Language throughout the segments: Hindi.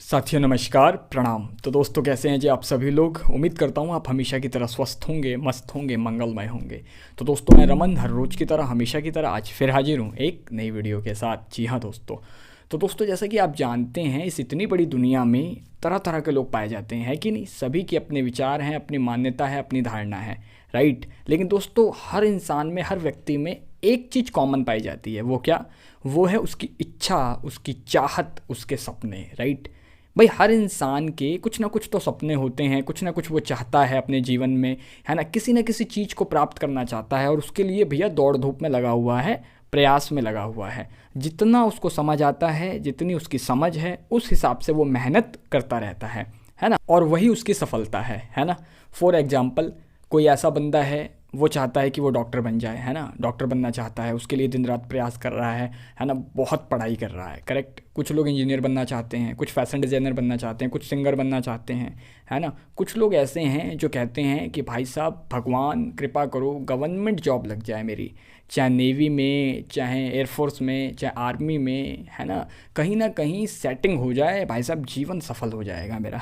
साथियों नमस्कार प्रणाम। तो दोस्तों कैसे हैं जी आप सभी लोग। उम्मीद करता हूँ आप हमेशा की तरह स्वस्थ होंगे, मस्त होंगे, मंगलमय होंगे। तो दोस्तों मैं रमन हर रोज़ की तरह हमेशा की तरह आज फिर हाजिर हूँ एक नई वीडियो के साथ। जी हाँ दोस्तों। तो दोस्तों जैसा कि आप जानते हैं इस इतनी बड़ी दुनिया में तरह तरह के लोग पाए जाते हैं, है कि नहीं। सभी के अपने विचार हैं, अपनी मान्यता है, अपनी धारणा है, राइट। लेकिन दोस्तों हर इंसान में, हर व्यक्ति में एक चीज़ कॉमन पाई जाती है। वो क्या? वो है उसकी इच्छा, उसकी चाहत, उसके सपने, राइट। भाई हर इंसान के कुछ ना कुछ तो सपने होते हैं, कुछ ना कुछ वो चाहता है अपने जीवन में, है ना। किसी न किसी चीज़ को प्राप्त करना चाहता है और उसके लिए भैया दौड़ धूप में लगा हुआ है, प्रयास में लगा हुआ है। जितना उसको समझ आता है, जितनी उसकी समझ है, उस हिसाब से वो मेहनत करता रहता है ना। और वही उसकी सफलता है ना। फॉर एग्जाम्पल कोई ऐसा बंदा है, वो चाहता है कि वो डॉक्टर बन जाए, है ना। डॉक्टर बनना चाहता है, उसके लिए दिन रात प्रयास कर रहा है ना। बहुत पढ़ाई कर रहा है, करेक्ट। कुछ लोग इंजीनियर बनना चाहते हैं, कुछ फैशन डिज़ाइनर बनना चाहते हैं, कुछ सिंगर बनना चाहते हैं, है ना। कुछ लोग ऐसे हैं जो कहते हैं कि भाई साहब भगवान कृपा करो गवर्नमेंट जॉब लग जाए मेरी, चाहे नेवी में, चाहे एयरफोर्स में, चाहे आर्मी में, है ना कहीं सेटिंग हो जाए भाई साहब, जीवन सफल हो जाएगा मेरा,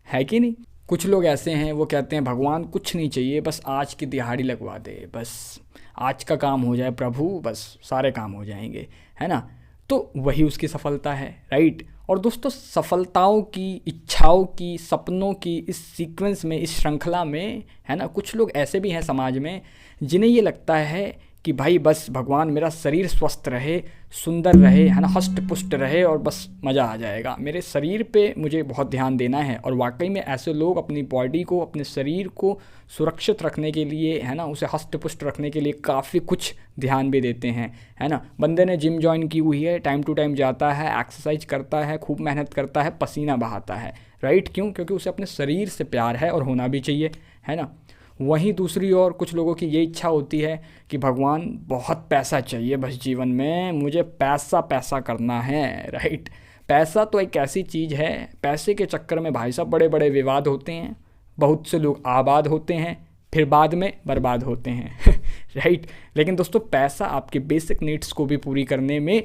है कि नहीं। कुछ लोग ऐसे हैं वो कहते हैं भगवान कुछ नहीं चाहिए, बस आज की दिहाड़ी लगवा दे, बस आज का काम हो जाए प्रभु, बस सारे काम हो जाएंगे, है ना। तो वही उसकी सफलता है, राइट। और दोस्तों सफलताओं की, इच्छाओं की, सपनों की इस सीक्वेंस में, इस श्रृंखला में, है ना, कुछ लोग ऐसे भी हैं समाज में जिन्हें ये लगता है कि भाई बस भगवान मेरा शरीर स्वस्थ रहे, सुंदर रहे, है ना, हष्ट पुष्ट रहे और बस मज़ा आ जाएगा। मेरे शरीर पे मुझे बहुत ध्यान देना है। और वाकई में ऐसे लोग अपनी बॉडी को, अपने शरीर को सुरक्षित रखने के लिए, है ना, उसे हष्ट पुष्ट रखने के लिए काफ़ी कुछ ध्यान भी देते हैं, है ना। बंदे ने जिम ज्वाइन की हुई है, टाइम टू टाइम जाता है, एक्सरसाइज करता है, खूब मेहनत करता है, पसीना बहाता है, राइट। क्यों? क्योंकि उसे अपने शरीर से प्यार है और होना भी चाहिए, है ना। वहीं दूसरी ओर कुछ लोगों की ये इच्छा होती है कि भगवान बहुत पैसा चाहिए, बस जीवन में मुझे पैसा पैसा करना है, राइट। पैसा तो एक ऐसी चीज़ है, पैसे के चक्कर में भाई साहब बड़े बड़े विवाद होते हैं, बहुत से लोग आबाद होते हैं, फिर बाद में बर्बाद होते हैं राइट। लेकिन दोस्तों पैसा आपके बेसिक नीड्स को भी पूरी करने में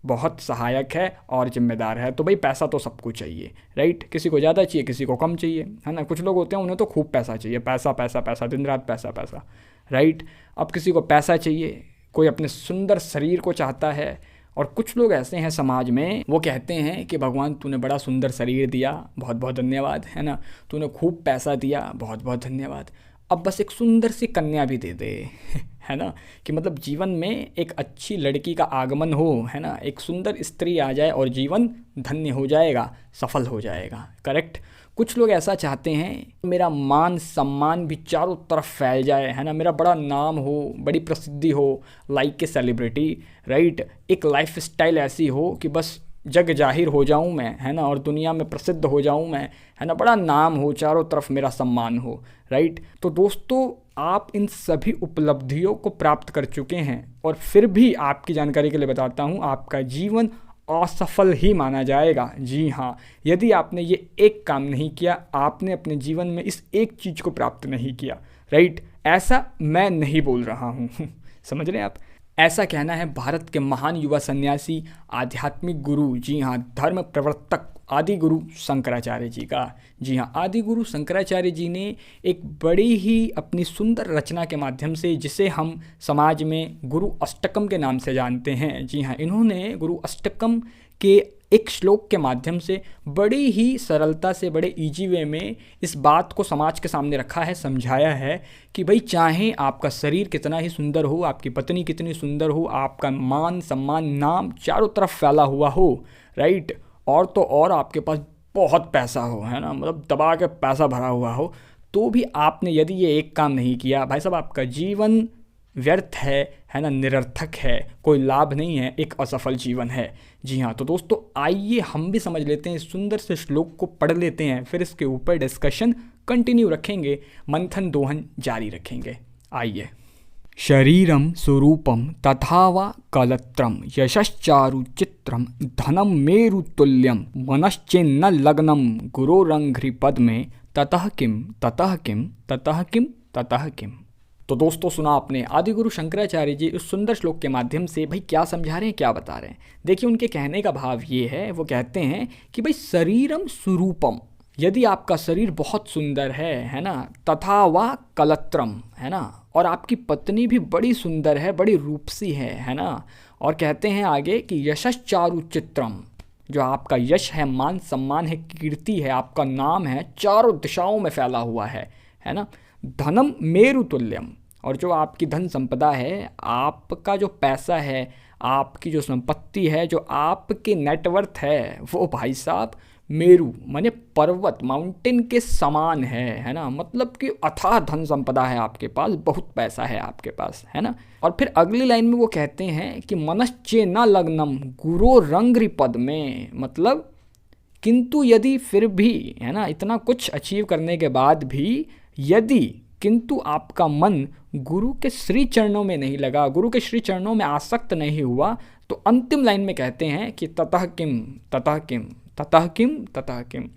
बहुत सहायक है और जिम्मेदार है। तो भाई पैसा तो सबको चाहिए, राइट। किसी को ज़्यादा चाहिए, किसी को कम चाहिए, है ना। कुछ लोग होते हैं उन्हें तो खूब पैसा चाहिए, पैसा पैसा पैसा, दिन रात पैसा पैसा, राइट। अब किसी को पैसा चाहिए, कोई अपने सुंदर शरीर को चाहता है। और कुछ लोग ऐसे हैं समाज में, वो कहते हैं कि भगवान तूने बड़ा सुंदर शरीर दिया, बहुत बहुत धन्यवाद, है ना। तूने खूब पैसा दिया, बहुत बहुत धन्यवाद। अब बस एक सुंदर सी कन्या भी दे दे है ना। कि मतलब जीवन में एक अच्छी लड़की का आगमन हो, है ना, एक सुंदर स्त्री आ जाए और जीवन धन्य हो जाएगा, सफल हो जाएगा, करेक्ट। कुछ लोग ऐसा चाहते हैं मेरा मान सम्मान भी चारों तरफ फैल जाए, है ना, मेरा बड़ा नाम हो, बड़ी प्रसिद्धि हो, लाइक ए सेलिब्रिटी, राइट। एक लाइफ स्टाइल ऐसी हो कि बस जग जाहिर हो जाऊं मैं, है ना, और दुनिया में प्रसिद्ध हो जाऊं मैं, है ना, बड़ा नाम हो, चारों तरफ मेरा सम्मान हो, राइट। तो दोस्तों आप इन सभी उपलब्धियों को प्राप्त कर चुके हैं और फिर भी आपकी जानकारी के लिए बताता हूं आपका जीवन असफल ही माना जाएगा। जी हाँ, यदि आपने ये एक काम नहीं किया, आपने अपने जीवन में इस एक चीज़ को प्राप्त नहीं किया, राइट। ऐसा मैं नहीं बोल रहा हूँ समझ रहे हैं आप। ऐसा कहना है भारत के महान युवा सन्यासी, आध्यात्मिक गुरु, जी हाँ, धर्म प्रवर्तक आदि गुरु शंकराचार्य जी का। जी हाँ, आदि गुरु शंकराचार्य जी ने एक बड़ी ही अपनी सुंदर रचना के माध्यम से, जिसे हम समाज में गुरु अष्टकम के नाम से जानते हैं, जी हाँ, इन्होंने गुरु अष्टकम के एक श्लोक के माध्यम से बड़ी ही सरलता से, बड़े इजी वे में इस बात को समाज के सामने रखा है, समझाया है कि भाई चाहे आपका शरीर कितना ही सुंदर हो, आपकी पत्नी कितनी सुंदर हो, आपका मान सम्मान नाम चारों तरफ फैला हुआ हो, राइट, और तो और आपके पास बहुत पैसा हो, है ना, मतलब दबा के पैसा भरा हुआ हो, तो भी आपने यदि ये एक काम नहीं किया, भाई साहब आपका जीवन व्यर्थ है ना, निरर्थक है, कोई लाभ नहीं है, एक असफल जीवन है। जी हाँ, तो दोस्तों आइए हम भी समझ लेते हैं, इस सुंदर से श्लोक को पढ़ लेते हैं, फिर इसके ऊपर डिस्कशन कंटिन्यू रखेंगे, मंथन दोहन जारी रखेंगे। आइए। शरीरम स्वरूपम तथा वा कलत्रम यशश्चारु चित्रम धनम मेरुतुल्यम मनश्चेन्न लग्नम गुरोरंघ्रि पद्मे ततः किम ततः किम ततः किम ततः किम। तो दोस्तों सुना आपने आदि गुरु शंकराचार्य जी इस सुंदर श्लोक के माध्यम से भाई क्या समझा रहे हैं, क्या बता रहे हैं। देखिए उनके कहने का भाव ये है, वो कहते हैं कि भाई शरीरम स्वरूपम, यदि आपका शरीर बहुत सुंदर है ना, तथा वा कलत्रम, है ना, और आपकी पत्नी भी बड़ी सुंदर है, बड़ी रूपसी है ना, और कहते हैं आगे कि यशश्चारु चित्रम, जो आपका यश है, मान सम्मान है, कीर्ति है, आपका नाम है, चारों दिशाओं में फैला हुआ है ना, धनम मेरु तुल्यम, और जो आपकी धन संपदा है, आपका जो पैसा है, आपकी जो संपत्ति है, जो आपके नेटवर्थ है, वो भाई साहब मेरु माने पर्वत, माउंटेन के समान है ना, मतलब कि अथाह धन संपदा है आपके पास, बहुत पैसा है आपके पास, है ना। और फिर अगली लाइन में वो कहते हैं कि मनश्चे न लग्नम गुरो रंग्रि पद में, मतलब किंतु यदि फिर भी, है ना, इतना कुछ अचीव करने के बाद भी यदि किंतु आपका मन गुरु के श्री चरणों में नहीं लगा, गुरु के श्री चरणों में आसक्त नहीं हुआ, तो अंतिम लाइन में कहते हैं कि ततः किम ततः किम ततः किम ततः किम,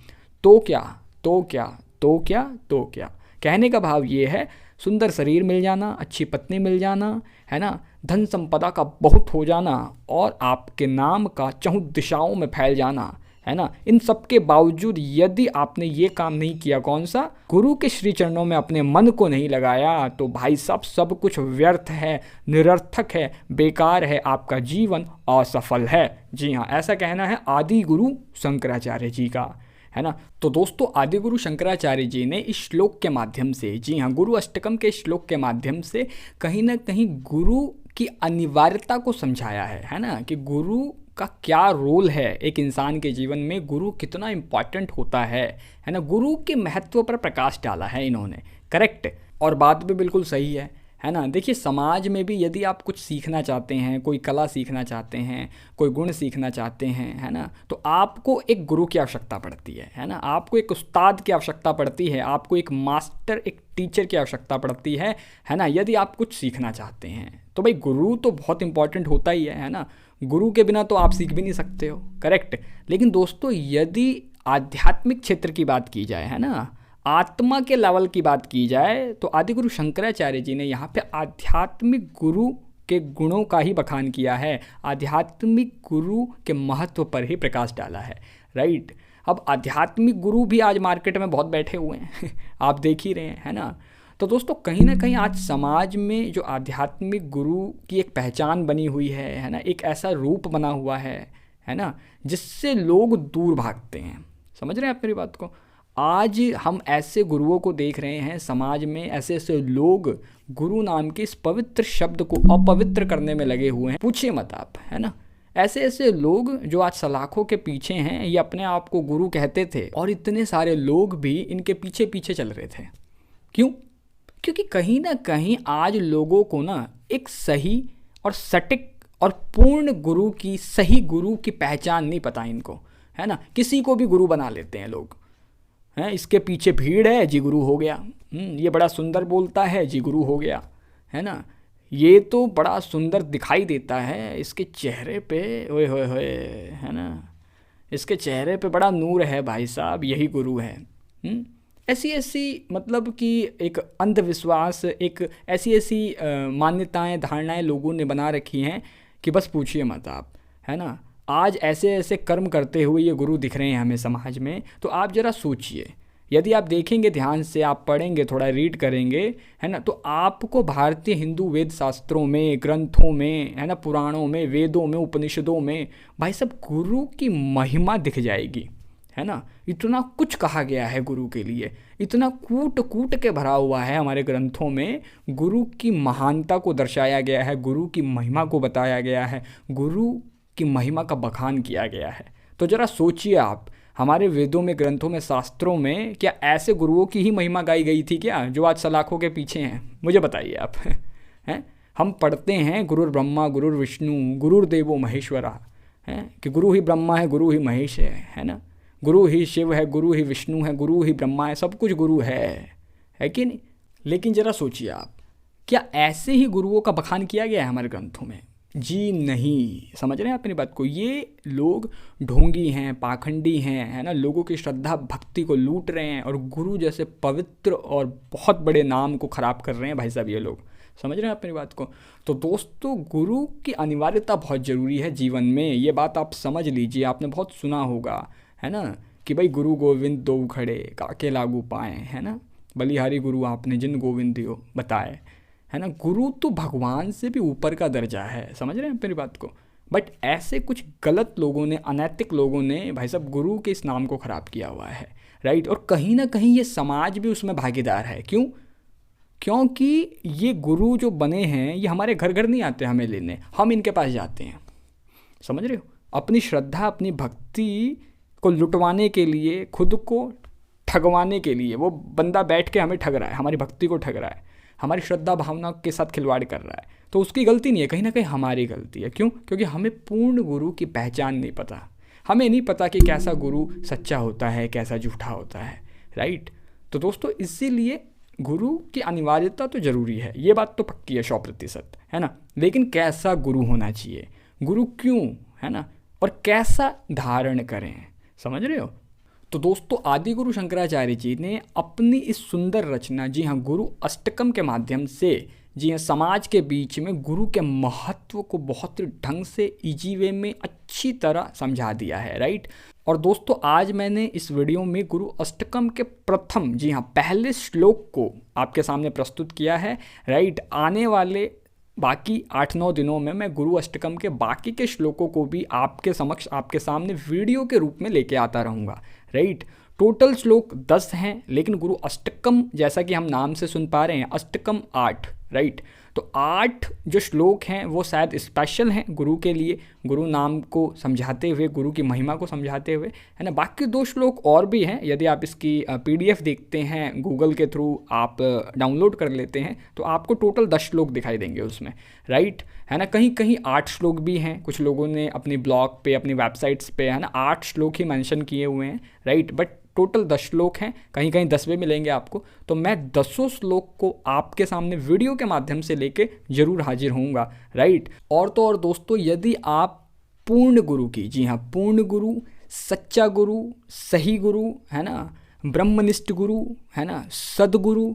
तो क्या तो क्या तो क्या तो क्या। कहने का भाव ये है, सुंदर शरीर मिल जाना, अच्छी पत्नी मिल जाना, है ना, धन संपदा का बहुत हो जाना, और आपके नाम का चहुं दिशाओं में फैल जाना, है ना, इन सब के बावजूद यदि आपने ये काम नहीं किया, कौन सा, गुरु के श्री चरणों में अपने मन को नहीं लगाया, तो भाई साहब सब कुछ व्यर्थ है, निरर्थक है, बेकार है, आपका जीवन असफल है। जी हाँ, ऐसा कहना है आदि गुरु शंकराचार्य जी का, है ना। तो दोस्तों आदि गुरु शंकराचार्य जी ने इस श्लोक के माध्यम से, जी हाँ, गुरु अष्टकम के श्लोक के माध्यम से कहीं ना कहीं गुरु की अनिवार्यता को समझाया है ना, कि गुरु का क्या रोल है एक इंसान के जीवन में, गुरु कितना इम्पॉर्टेंट होता है ना, गुरु के महत्व पर प्रकाश डाला है इन्होंने। करेक्ट, और बात भी बिल्कुल सही है ना। देखिए समाज में भी यदि आप कुछ सीखना चाहते हैं, कोई कला सीखना चाहते हैं, कोई गुण सीखना चाहते हैं, है ना, तो आपको एक गुरु की आवश्यकता पड़ती है ना, आपको एक उस्ताद की आवश्यकता पड़ती है, आपको एक मास्टर, एक टीचर की आवश्यकता पड़ती है ना, यदि आप कुछ सीखना चाहते हैं। तो भाई गुरु तो बहुत इंपॉर्टेंट होता ही है ना, गुरु के बिना तो आप सीख भी नहीं सकते हो। करेक्ट, लेकिन दोस्तों यदि आध्यात्मिक क्षेत्र की बात की जाए, है ना, आत्मा के लेवल की बात की जाए, तो आदि गुरु शंकराचार्य जी ने यहाँ पे आध्यात्मिक गुरु के गुणों का ही बखान किया है, आध्यात्मिक गुरु के महत्व पर ही प्रकाश डाला है। राइट, अब आध्यात्मिक गुरु भी आज मार्केट में बहुत बैठे हुए हैं आप देख ही रहे हैं, है ना। तो दोस्तों कहीं ना कहीं आज समाज में जो आध्यात्मिक गुरु की एक पहचान बनी हुई है ना, एक ऐसा रूप बना हुआ है ना, जिससे लोग दूर भागते हैं। समझ रहे हैं आप मेरी बात को। आज हम ऐसे गुरुओं को देख रहे हैं समाज में, ऐसे ऐसे लोग गुरु नाम के इस पवित्र शब्द को अपवित्र करने में लगे हुए हैं, पूछिए मत आप, है ना। ऐसे ऐसे लोग जो आज सलाखों के पीछे हैं, ये अपने आप को गुरु कहते थे, और इतने सारे लोग भी इनके पीछे पीछे चल रहे थे। क्यों? क्योंकि कहीं ना कहीं आज लोगों को ना एक सही और सटीक और पूर्ण गुरु की, सही गुरु की पहचान नहीं पता इनको, है ना। किसी को भी गुरु बना लेते हैं लोग, हैं, इसके पीछे भीड़ है जी गुरु हो गया, ये बड़ा सुंदर बोलता है जी गुरु हो गया, है ना, ये तो बड़ा सुंदर दिखाई देता है, इसके चेहरे पे ओए होए होए, है ना, इसके चेहरे पे बड़ा नूर है भाई साहब, यही गुरु है। ऐसी ऐसी मतलब कि एक अंधविश्वास, एक ऐसी ऐसी मान्यताएं, धारणाएं लोगों ने बना रखी हैं कि बस पूछिए मत आप, है ना। आज ऐसे ऐसे कर्म करते हुए ये गुरु दिख रहे हैं हमें समाज में, तो आप ज़रा सोचिए, यदि आप देखेंगे ध्यान से, आप पढ़ेंगे, थोड़ा रीड करेंगे, है ना, तो आपको भारतीय हिंदू वेद शास्त्रों में, ग्रंथों में, है ना, पुराणों में, वेदों में, उपनिषदों में भाई सब गुरु की महिमा दिख जाएगी, है ना। इतना कुछ कहा गया है गुरु के लिए, इतना कूट कूट के भरा हुआ है हमारे ग्रंथों में, गुरु की महानता को दर्शाया गया है, गुरु की महिमा को बताया गया है, गुरु की महिमा का बखान किया गया है। तो ज़रा सोचिए आप, हमारे वेदों में, ग्रंथों में, शास्त्रों में क्या ऐसे गुरुओं की ही महिमा गाई गई थी क्या, जो आज सलाखों के पीछे हैं? मुझे बताइए आप हैं। हम पढ़ते हैं गुरुर ब्रह्मा गुरुर विष्णु गुरुर्देवो महेश्वरा, हैं, कि गुरु ही ब्रह्मा है, गुरु ही महेश है ना, गुरु ही शिव है, गुरु ही विष्णु है, गुरु ही ब्रह्मा है, सब कुछ गुरु है कि नहीं। लेकिन ज़रा सोचिए आप, क्या ऐसे ही गुरुओं का बखान किया गया है हमारे ग्रंथों में? जी नहीं। समझ रहे हैं आप मेरी बात को? ये लोग ढोंगी हैं, पाखंडी हैं, है ना, लोगों की श्रद्धा भक्ति को लूट रहे हैं और गुरु जैसे पवित्र और बहुत बड़े नाम को ख़राब कर रहे हैं भाई साहब ये लोग। समझ रहे हैं आप मेरी बात को? तो दोस्तों, गुरु की अनिवार्यता बहुत ज़रूरी है जीवन में, ये बात आप समझ लीजिए। आपने बहुत सुना होगा, है ना, कि भाई गुरु गोविंद दो खड़े काके लागू पाए, है ना, बलिहारी गुरु आपने जिन गोविंद दियो बताए, है ना। गुरु तो भगवान से भी ऊपर का दर्जा है। समझ रहे हैं मेरी बात को? बट ऐसे कुछ गलत लोगों ने, अनैतिक लोगों ने भाई साहब गुरु के इस नाम को ख़राब किया हुआ है, राइट। और कहीं ना कहीं ये समाज भी उसमें भागीदार है। क्यों? क्योंकि ये गुरु जो बने हैं ये हमारे घर घर नहीं आते हमें लेने, हम इनके पास जाते हैं। समझ रहे हो? अपनी श्रद्धा, अपनी भक्ति को लुटवाने के लिए, खुद को ठगवाने के लिए वो बंदा बैठ के हमें ठग रहा है, हमारी भक्ति को ठग रहा है, हमारी श्रद्धा भावना के साथ खिलवाड़ कर रहा है। तो उसकी गलती नहीं है, कहीं ना कहीं हमारी गलती है। क्यों? क्योंकि हमें पूर्ण गुरु की पहचान नहीं पता। हमें नहीं पता कि कैसा गुरु सच्चा होता है, कैसा झूठा होता है, राइट। तो दोस्तों, इसीलिए गुरु की अनिवार्यता तो ज़रूरी है, ये बात तो पक्की है 100%, है ना। लेकिन कैसा गुरु होना चाहिए, गुरु क्यों, है ना, और कैसा धारण करें, समझ रहे हो? तो दोस्तों, आदि गुरु शंकराचार्य जी ने अपनी इस सुंदर रचना, जी हाँ, गुरु अष्टकम के माध्यम से, जी हाँ, समाज के बीच में गुरु के महत्व को बहुत ही ढंग से, इजी वे में, अच्छी तरह समझा दिया है, राइट। और दोस्तों, आज मैंने इस वीडियो में गुरु अष्टकम के प्रथम, जी हाँ, पहले श्लोक को आपके सामने प्रस्तुत किया है, राइट। आने वाले बाकी 8-9 दिनों में मैं गुरु अष्टकम के बाकी के श्लोकों को भी आपके समक्ष, आपके सामने वीडियो के रूप में लेके आता रहूँगा, राइट। टोटल श्लोक 10 हैं, लेकिन गुरु अष्टकम, जैसा कि हम नाम से सुन पा रहे हैं, अष्टकम 8, राइट। तो 8 जो श्लोक हैं वो शायद स्पेशल हैं गुरु के लिए, गुरु नाम को समझाते हुए, गुरु की महिमा को समझाते हुए, है ना। बाकी 2 श्लोक और भी हैं, यदि आप इसकी PDF देखते हैं, गूगल के थ्रू आप डाउनलोड कर लेते हैं, तो आपको टोटल 10 श्लोक दिखाई देंगे उसमें, राइट, है ना। कहीं कहीं 8 श्लोक भी हैं, कुछ लोगों ने अपनी ब्लॉग पे, अपनी वेबसाइट्स पे, है ना, 8 श्लोक ही मेंशन किए हुए हैं, राइट। बट टोटल 10 श्लोक हैं, कहीं कहीं 10वें मिलेंगे आपको। तो मैं 10 श्लोक को आपके सामने वीडियो के माध्यम से लेके जरूर हाजिर होऊंगा, राइट। और तो और दोस्तों, यदि आप पूर्ण गुरु की, जी हाँ, पूर्ण गुरु, सच्चा गुरु, सही गुरु, है ना, ब्रह्मनिष्ठ गुरु, है ना, सदगुरु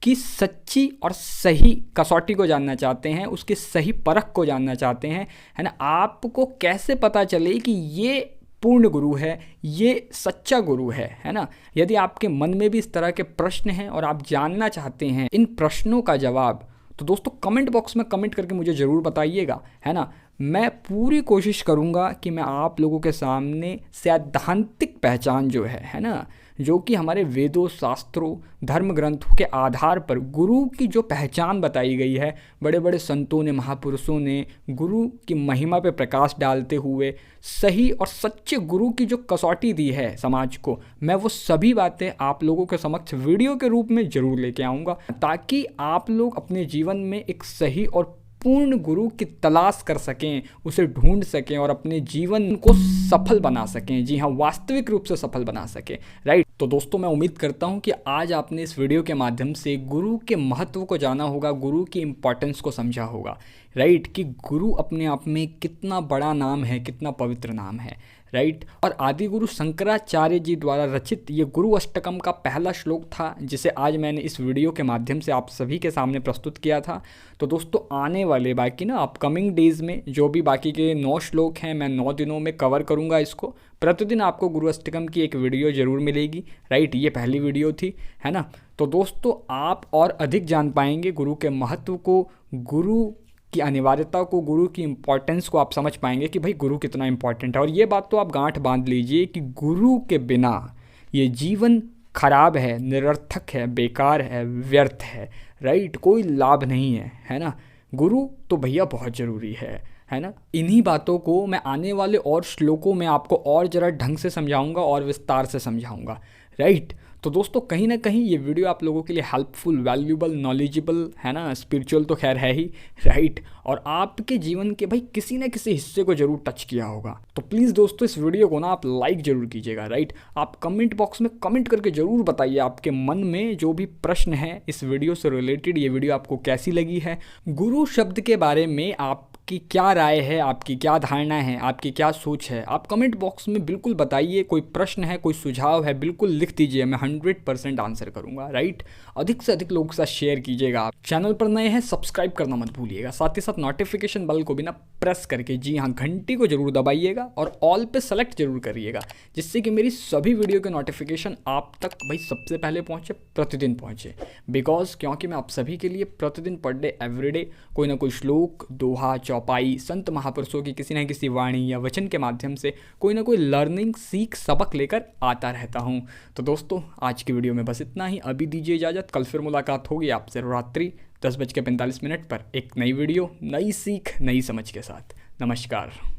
की सच्ची और सही कसौटी को जानना चाहते हैं, उसके सही परख को जानना चाहते हैं, है ना, आपको कैसे पता चले कि ये पूर्ण गुरु है, ये सच्चा गुरु है ना। यदि आपके मन में भी इस तरह के प्रश्न हैं और आप जानना चाहते हैं इन प्रश्नों का जवाब, तो दोस्तों कमेंट बॉक्स में कमेंट करके मुझे ज़रूर बताइएगा, है ना। मैं पूरी कोशिश करूँगा कि मैं आप लोगों के सामने सैद्धांतिक पहचान जो है ना, जो कि हमारे वेदों, शास्त्रों, धर्म ग्रंथों के आधार पर गुरु की जो पहचान बताई गई है, बड़े बड़े संतों ने, महापुरुषों ने गुरु की महिमा पे प्रकाश डालते हुए सही और सच्चे गुरु की जो कसौटी दी है समाज को, मैं वो सभी बातें आप लोगों के समक्ष वीडियो के रूप में ज़रूर लेके आऊँगा, ताकि आप लोग अपने जीवन में एक सही और पूर्ण गुरु की तलाश कर सकें, उसे ढूंढ सकें और अपने जीवन को सफल बना सकें, जी हाँ, वास्तविक रूप से सफल बना सकें, राइट। तो दोस्तों, मैं उम्मीद करता हूँ कि आज आपने इस वीडियो के माध्यम से गुरु के महत्व को जाना होगा, गुरु की इम्पोर्टेंस को समझा होगा, राइट, कि गुरु अपने आप में कितना बड़ा नाम है, कितना पवित्र नाम है, राइट। और आदि गुरु शंकराचार्य जी द्वारा रचित ये गुरु अष्टकम का पहला श्लोक था, जिसे आज मैंने इस वीडियो के माध्यम से आप सभी के सामने प्रस्तुत किया था। तो दोस्तों, आने वाले बाकी ना अपकमिंग डेज़ में जो भी बाकी के 9 श्लोक हैं, मैं 9 दिनों में कवर करूँगा इसको। प्रतिदिन आपको गुरु अष्टकम की एक वीडियो ज़रूर मिलेगी, राइट। ये पहली वीडियो थी, है ना। तो दोस्तों, आप और अधिक जान पाएंगे गुरु के महत्व को, गुरु की अनिवार्यता को, गुरु की इम्पोर्टेंस को आप समझ पाएंगे कि भाई गुरु कितना इम्पोर्टेंट है। और ये बात तो आप गांठ बांध लीजिए कि गुरु के बिना ये जीवन खराब है, निरर्थक है, बेकार है, व्यर्थ है, राइट, कोई लाभ नहीं है, है ना। गुरु तो भैया बहुत ज़रूरी है ना। इन्हीं बातों को मैं आने वाले और श्लोकों में आपको और ज़रा ढंग से समझाऊंगा और विस्तार से समझाऊंगा, राइट। तो दोस्तों, कहीं ना कहीं ये वीडियो आप लोगों के लिए हेल्पफुल, वैल्यूबल, नॉलेजेबल, है ना, स्पिरिचुअल तो खैर है ही, राइट, और आपके जीवन के भाई किसी न किसी हिस्से को जरूर टच किया होगा। तो प्लीज़ दोस्तों, इस वीडियो को ना आप लाइक जरूर कीजिएगा, राइट। आप कमेंट बॉक्स में कमेंट करके ज़रूर बताइए आपके मन में जो भी प्रश्न है इस वीडियो से रिलेटेड, ये वीडियो आपको कैसी लगी है, गुरु शब्द के बारे में आप आपकी क्या राय है, आपकी क्या धारणा है, आपकी क्या सोच है, आप कमेंट बॉक्स में बिल्कुल बताइए। कोई प्रश्न है, कोई सुझाव है, बिल्कुल लिख दीजिए, मैं 100% आंसर करूँगा, राइट। अधिक से अधिक लोगों के साथ शेयर कीजिएगा। आप चैनल पर नए हैं, सब्सक्राइब करना मत भूलिएगा। साथ ही साथ नोटिफिकेशन बेल को भी ना प्रेस करके, जी हाँ, घंटी को जरूर दबाइएगा और ऑल पे सेलेक्ट जरूर करिएगा, जिससे कि मेरी सभी वीडियो के नोटिफिकेशन आप तक भाई सबसे पहले पहुँचे, प्रतिदिन पहुँचे। बिकॉज क्योंकि मैं आप सभी के लिए प्रतिदिन पर डे एवरीडे कोई ना कोई श्लोक, दोहा, चौपाई, संत महापुरुषों की किसी न किसी वाणी या वचन के माध्यम से कोई ना कोई लर्निंग, सीख, सबक लेकर आता रहता हूँ। तो दोस्तों आज की वीडियो में बस इतना ही। अभी दीजिए इजाज़त, कल फिर मुलाकात होगी आपसे रात्रि 10:45 पर एक नई वीडियो, नई सीख, नई समझ के साथ। नमस्कार।